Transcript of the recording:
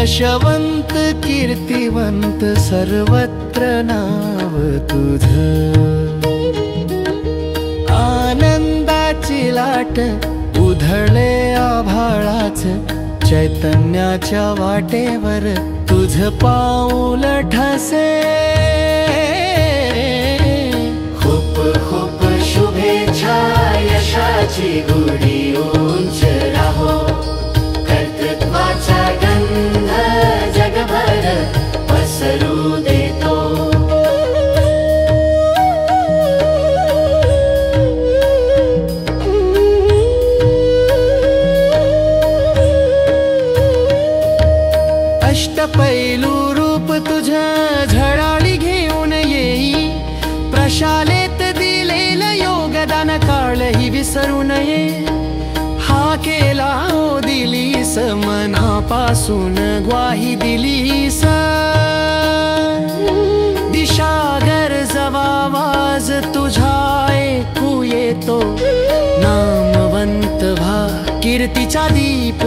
यशवंत कीर्तिवंत सर्वत्र नाव तुझं। आनंदाची लाट उधळे आभाळाच, चैतन्याच्या वाटेवर तुझ पाऊल ठसे। खूप खूप शुभेच्छा, यशाची गुढी उंच राहो, कर्तृत्वाचा गंध जगभर पसरू देतो। अष्टपैलू रूप तुझं झळाळी घेऊन येई, प्रशालेत दिलेलं योगदान काळही विसरू नये। हा केला दिलीस मनापासून ग्वाही दिलीस, दिशा गरजवा आवाज तुझा ऐकू येतो। नामवंत व्हा, कीर्तीचा दीप